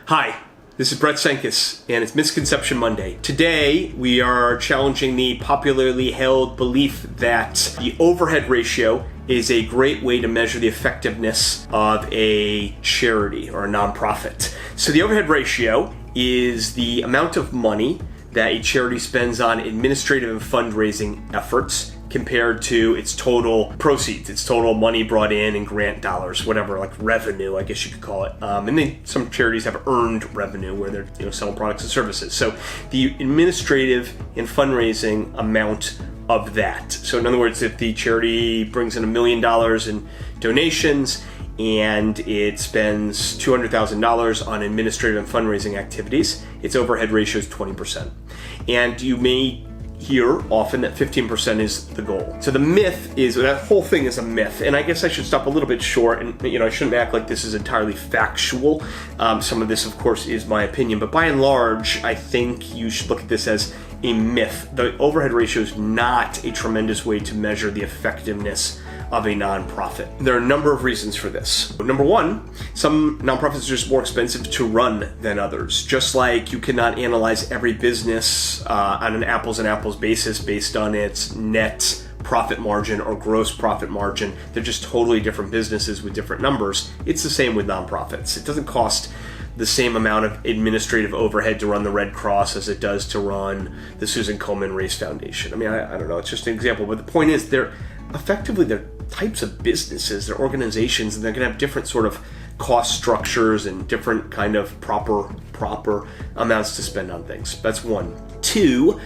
Hi, this is Brett Senkis, and it's Misconception Monday. Today, we are challenging the popularly held belief that the overhead ratio is a great way to measure the effectiveness of a charity or a nonprofit. So the overhead ratio is the amount of money that a charity spends on administrative and fundraising efforts compared to its total proceeds, its total money brought in grant dollars, whatever, like revenue, I guess you could call it. And then some charities have earned revenue where they're selling products and services. So the administrative and fundraising amount of that. So in other words, if the charity brings in $1 million in donations and it spends $200,000 on administrative and fundraising activities, its overhead ratio is 20%. And you may hear often that 15% is the goal. So the myth is, that whole thing is a myth, and I guess I should stop a little bit short, and I shouldn't act like this is entirely factual. Some of this, of course, is my opinion, but by and large, I think you should look at this as a myth. The overhead ratio is not a tremendous way to measure the effectiveness of a nonprofit. There are a number of reasons for this. Number one, some nonprofits are just more expensive to run than others. Just like you cannot analyze every business on an apples and apples basis based on its net profit margin or gross profit margin. They're just totally different businesses with different numbers. It's the same with nonprofits. It doesn't cost the same amount of administrative overhead to run the Red Cross as it does to run the Susan Komen Race Foundation. I mean, I don't know, it's just an example, but the point is they're types of businesses, they're organizations, and they're going to have different sort of cost structures and different kind of proper amounts to spend on things. That's one. Two,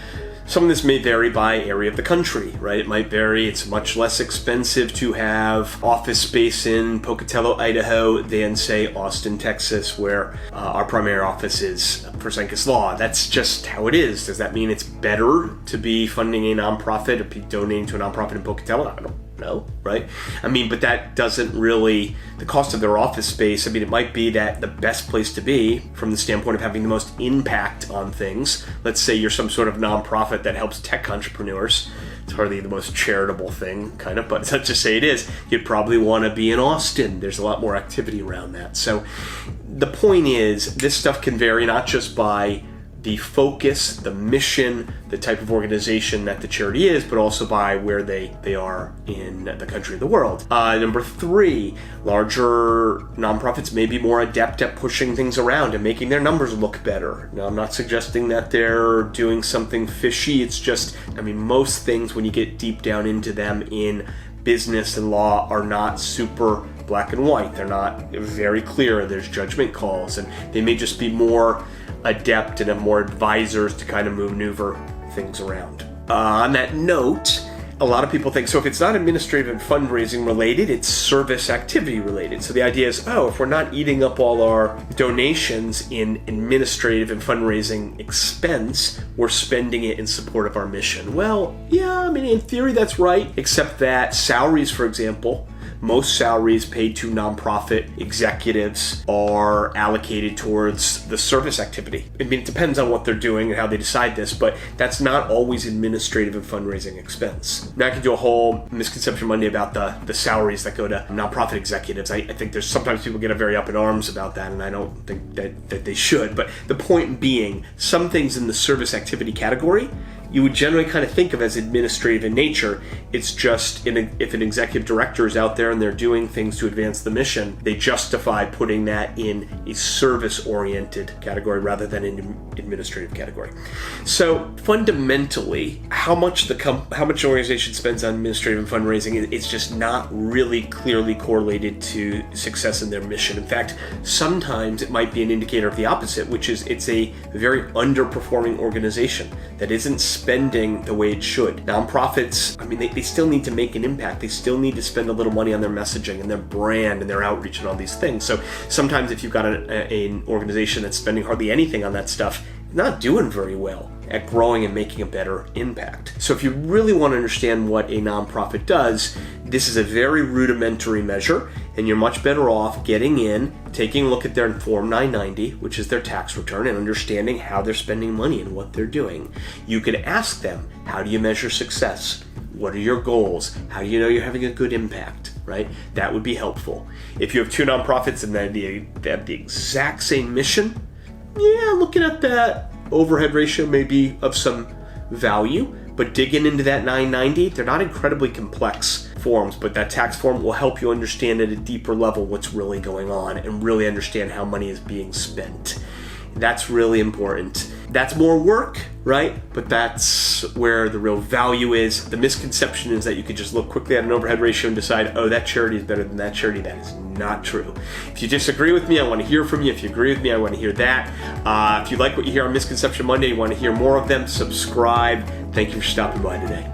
some of this may vary by area of the country, right? It might vary. It's much less expensive to have office space in Pocatello, Idaho than, say, Austin, Texas, where our primary office is for Senkis Law. That's just how it is. Does that mean it's better to be funding a nonprofit or be donating to a nonprofit in Pocatello? I don't know, right? I mean, but that doesn't really, the cost of their office space, I mean, it might be that the best place to be from the standpoint of having the most impact on things. Let's say you're some sort of nonprofit that helps tech entrepreneurs. It's hardly the most charitable thing, kind of, but let's just say it is. You'd probably want to be in Austin. There's a lot more activity around that. So the point is, this stuff can vary not just by the focus, the mission, the type of organization that the charity is, but also by where they are in the country of the world. Number three, larger nonprofits may be more adept at pushing things around and making their numbers look better. Now, I'm not suggesting that they're doing something fishy. It's just, most things when you get deep down into them in business and law are not super black and white. They're not very clear. There's judgment calls, and they may just be more adept and have more advisors to kind of maneuver things around. On that note, a lot of people think, so if it's not administrative and fundraising related, it's service activity related. So the idea is, if we're not eating up all our donations in administrative and fundraising expense, we're spending it in support of our mission. Well, yeah, in theory that's right, except that salaries, for example, most salaries paid to nonprofit executives are allocated towards the service activity. It depends on what they're doing and how they decide this, but that's not always administrative and fundraising expense. Now I can do a whole Misconception Monday about the salaries that go to nonprofit executives. I think there's sometimes people get very up in arms about that, and I don't think that they should. But the point being, some things in the service activity category you would generally kind of think of as administrative in nature. It's just if an executive director is out there and they're doing things to advance the mission, they justify putting that in a service-oriented category rather than an administrative category. So fundamentally, how much an organization spends on administrative and fundraising, it's just not really clearly correlated to success in their mission. In fact, sometimes it might be an indicator of the opposite, which is it's a very underperforming organization that isn't spending the way it should. Nonprofits, they still need to make an impact. They still need to spend a little money on their messaging and their brand and their outreach and all these things. So sometimes if you've got an organization that's spending hardly anything on that stuff, not doing very well at growing and making a better impact. So if you really want to understand what a nonprofit does, this is a very rudimentary measure, and you're much better off getting in, taking a look at their Form 990, which is their tax return, and understanding how they're spending money and what they're doing. You could ask them, how do you measure success? What are your goals? How do you know you're having a good impact, right? That would be helpful. If you have two nonprofits and they have the exact same mission, yeah, looking at that overhead ratio may be of some value, but digging into that 990, they're not incredibly complex forms, but that tax form will help you understand at a deeper level what's really going on and really understand how money is being spent. That's really important. That's more work, right? But that's where the real value is. The misconception is that you could just look quickly at an overhead ratio and decide, oh, that charity is better than that charity. That is not true. If you disagree with me, I want to hear from you. If you agree with me, I want to hear that. If you like what you hear on Misconception Monday, you want to hear more of them, subscribe. Thank you for stopping by today.